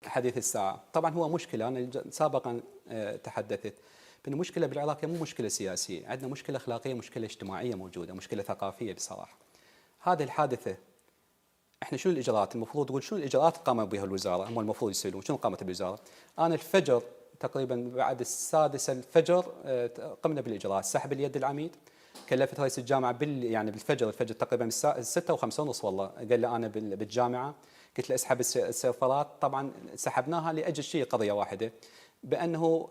حديث الساعة. طبعا هو مشكلة، أنا سابقا تحدثت بأن مشكلة بالعراق مو مشكلة سياسية، عندنا مشكلة أخلاقية، مشكلة اجتماعية موجودة، مشكلة ثقافية بصراحة. هذه الحادثة احنا شنو الإجراءات المفروض تقول، شنو الإجراءات اللي قامت بها الوزارة، هم المفروض يسألون شنو قامت بالوزارة. أنا الفجر تقريبا بعد السادسة الفجر قمنا بالإجراءات، سحب اليد العميد. كلفت رئيس الجامعة يعني بالفجر تقريبا الساعة 6:05 والله، قال لي أنا بالجامعة، قلت له اسحب السيرفرات. طبعا سحبناها لأجل شيء، قضية واحدة، بأنه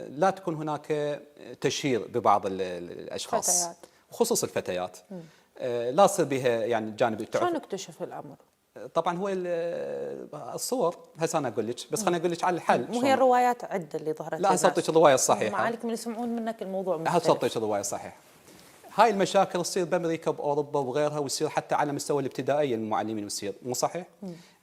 لا تكون هناك تشهير ببعض الأشخاص، فتيات، خصوص الفتيات، لا يصير بها يعني الجانب التعرف. شلون اكتشف الامر؟ طبعا هو الصور هسه انا اقول لك، بس خليني اقول لك على الحل. مو هي الروايات عده اللي ظهرت لا هسه اعطيك الروايه الصحيحه، معاليك من يسمعون منك الموضوع مختلف. هسه اعطيك الروايه الصحيحه. هاي المشاكل تصير بامريكا باوروبا وغيرها، وتصير حتى على مستوى الابتدائيه المعلمين، وتصير مو صحيح؟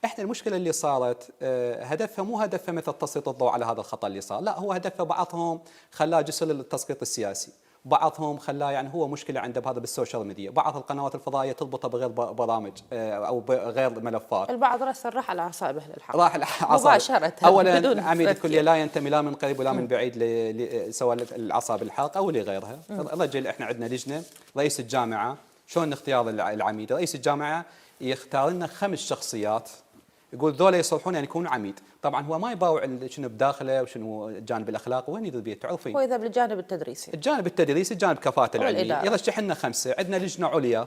احنا المشكله اللي صارت هدفها مو هدفها مثل تسليط الضوء على هذا الخطا اللي صار، لا هو هدفها بعضهم خلاه جسر للتسقيط السياسي، بعضهم خلاه يعني هو مشكله عنده بهذا بالسوشيال ميديا، بعض القنوات الفضائيه تربطه بغير برامج او بغير ملفات. البعض راسا راح على اعصابه للحق، راح على مباشره اولا عميد الكليه لا ينتمي لا من قريب ولا من بعيد سواء العصا بالحلق او لغيرها. الرجل احنا عندنا لجنه، رئيس الجامعه، شلون اختيار العميد؟ رئيس الجامعه يختار لنا 5 شخصيات، يقول ذولا يصلحون ان يكونوا عميد. طبعا هو ما يباوع شنو بداخله وشنو الجانب الاخلاقي، وين يدري بيه تعرفين. هو اذا بالجانب التدريسي، الجانب التدريسي، الجانب كفاءته العلميه، يرشح لنا 5. عندنا لجنه عليا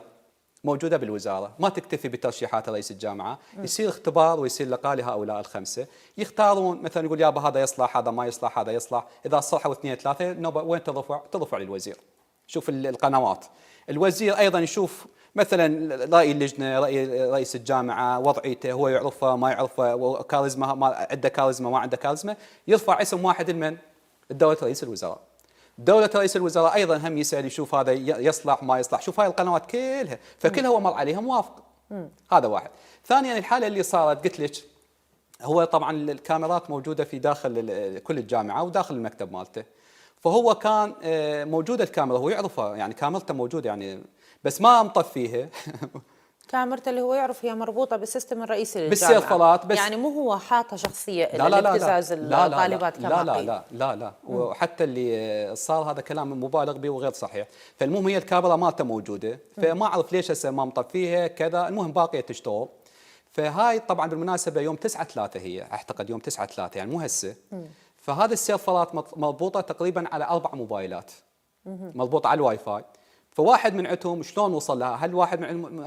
موجوده بالوزاره، ما تكتفي بترشيحات رئيس الجامعه، يصير اختبار ويصير لقاء لهؤلاء ال5، يختارون مثلا يقول يابا هذا يصلح، هذا ما يصلح، هذا يصلح. اذا صلحوا 2 3 نوبه وين ترفع للوزير. شوف القنوات. الوزير ايضا يشوف مثلا راي اللجنه، راي رئيس الجامعه، وضعيته، هو يعرفه ما يعرفه، كاريزما ما عنده، كاريزما ما عنده كاريزما، يرفع اسم واحد من الدوله رئيس الوزراء. دولة رئيس الوزراء أيضا هم يسأل يشوف هذا يصلح ما يصلح، شوف هاي القنوات كلها، فكلها هو مر عليها موافق. هذا واحد. ثانيا الحالة اللي صارت قلت لك، هو طبعا الكاميرات موجودة في داخل كل الجامعة وداخل المكتب مالته، فهو كان موجودة الكاميرا، هو يعرفها يعني كاميرته موجودة يعني، بس ما مطفيها. كاميرته اللي هو يعرف هي مربوطه بالسيستم الرئيسي للجامعه، بالسيرفرات بس، يعني مو هو حاطه شخصيه لا لا لا لابتزاز الطالبات كما لا لا لا لا لا، وحتى اللي صار هذا كلام مبالغ به وغير صحيح. فالمهم هي الكاميرا مالته موجوده، فما اعرف ليش هسه ما مطفيها كذا، المهم باقيه تشتغل. فهاي طبعا بالمناسبه يوم 9/3 هي اعتقد يوم 9/3 يعني مو هسه. فهذه السيرفرات مربوطه تقريبا على 4 موبايلات، مربوطه على الواي فاي. فواحد من عندهم شلون وصل لها؟ هل واحد من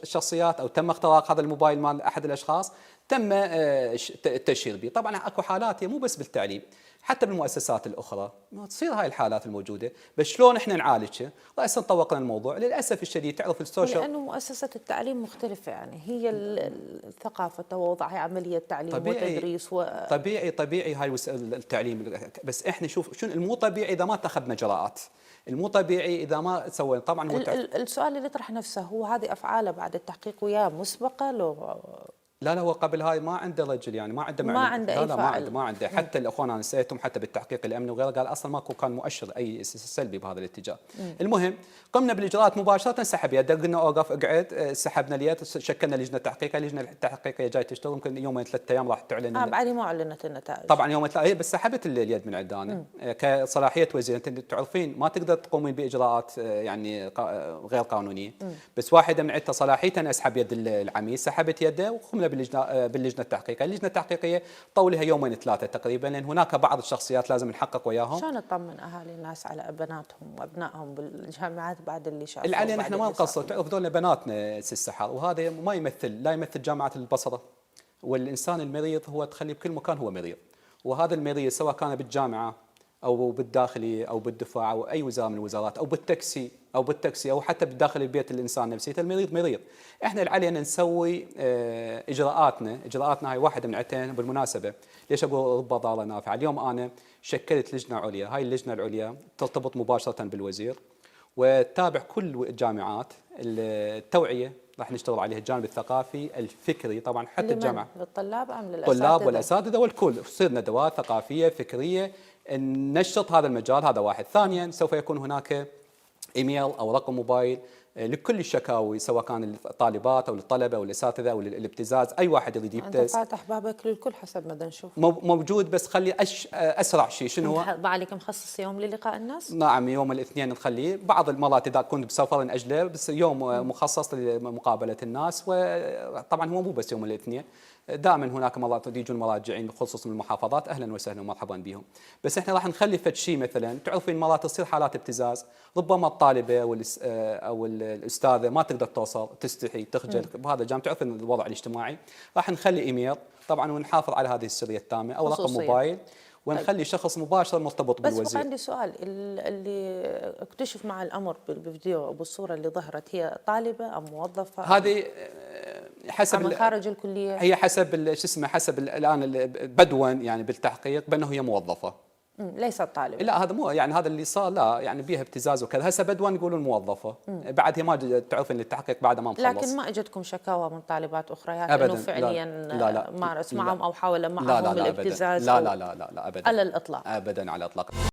الشخصيات او تم اختراق هذا الموبايل مال احد الاشخاص، تم التشهير به. طبعا اكو حالات هي مو بس بالتعليم، حتى بالمؤسسات الاخرى تصير هاي الحالات الموجوده، بس شلون احنا نعالجها؟ راسا طوقنا الموضوع. للاسف الشديد تعرف السوشيال، لانه مؤسسه التعليم مختلفه، يعني هي الثقافه ووضعها عمليه تعليم طبيعي وتدريس طبيعي هاي التعليم. بس احنا شوف شنو المو طبيعي اذا ما اتخذنا اجراءات، المو طبيعي اذا ما سوينا. طبعا هو السؤال اللي يطرح نفسه، هو هذه افعاله بعد التحقيق وياه مسبقه لو؟ لا هو قبل هاي ما عنده رجل يعني، ما عنده ما عنده لا اي لا فاعل. ما عنده حتى الاخوان انا سالتهم حتى بالتحقيق الامني وغيره، قال اصلا ماكو كان مؤشر اي سلبي بهذا الاتجاه. المهم قمنا بالاجراءات مباشره، سحب يده، قلنا اوقف اقعد، سحبنا اليد، شكلنا لجنه تحقيقيه، اللجنه التحقيقيه جاي تشتغل يمكن يومين 3 ايام راح تعلن. بعدين ما اعلنت النتائج طبعا يوم 3 بس سحبت اليد من عندنا كصلاحيه وزير. انت تعرفين ما تقدر تقومين باجراءات يعني غير قانونيه، بس واحده من عندها صلاحيه ان اسحب يد العميد، سحبت يده وقمنا باللجنه التحقيقيه. اللجنه التحقيقيه طولها يومين 3 تقريبا، لان هناك بعض الشخصيات لازم نحقق وياهم. شلون تطمن اهالي الناس على بناتهم وابنائهم بالجامعات بعد اللي شافوه؟ العلي احنا ما نقصر، تعرف ذول بناتنا سي السحر، وهذا ما يمثل، لا يمثل جامعه البصره. والانسان المريض هو تخليه بكل مكان هو مريض، وهذا المريض سواء كان بالجامعه او بالداخليه او بالدفاع او اي وزاره من الوزارات او بالتاكسي او حتى بداخل البيت، الانسان نفسيته المريض مريض. احنا اللي علينا نسوي اجراءاتنا هاي واحده من عتين. بالمناسبه ليش اقول رب ضاره نافعه؟ اليوم انا شكلت لجنه عليا، هاي اللجنه العليا ترتبط مباشره بالوزير وتتابع كل الجامعات. التوعيه راح نشتغل عليها، الجانب الثقافي الفكري طبعا حتى الجامعه، للطلاب ام للاساتذه؟ الطلاب والاساتذه والكل. تصير ندوات ثقافيه فكريه، ننشط هذا المجال. هذا واحد. ثانيا سوف يكون هناك ايميل او رقم موبايل لكل الشكاوي سواء كان الطالبات او الطلبه او الاساتذه او الابتزاز، اي واحد يريد انت يبتز فاتح بابك للكل حسب ما بدنا نشوف. موجود، بس خلي اسرع شيء شنو هو؟ بعليك مخصص يوم للقاء الناس؟ نعم، يوم الاثنين نخليه، بعض المرات اذا كنت بسفر ناجله، بس يوم مخصص لمقابله الناس. وطبعا هو مو بس يوم الاثنين، دائما هناك مرات يجون مراجعين خصوصا من المحافظات، اهلا وسهلا ومرحبا بهم. بس احنا راح نخلي فد شيء، مثلا تعرفين مرات تصير حالات ابتزاز، ربما الطالبه او الاستاذه ما تقدر توصل، تستحي، تخجل، بهذا الجانب تعرفين الوضع الاجتماعي. راح نخلي ايميل طبعا، ونحافظ على هذه السريه التامه، او رقم موبايل، ونخلي شخص مباشر مرتبط بالوزير. بس عندي سؤال، اللي اكتشف مع الامر بالفيديو او بالصوره اللي ظهرت، هي طالبه ام موظفه؟ هذه حسب من خارج الكليه؟ هي حسب شو اسمه، حسب الان بدوا يعني بالتحقيق بانه هي موظفه. ليست طالبه. لا هذا مو يعني، هذا اللي صار لا يعني بيها ابتزاز وكذا، هسه بدوا يقولون موظفه. بعد هي ما تعرفين التحقيق بعد ما مخلص. لكن ما اجتكم شكاوى من طالبات اخريات أبداً. انه فعليا لا مارس معهم او حاول معهم لا الابتزاز؟ لا لا لا لا ابدا على الاطلاق؟ ابدا على الاطلاق.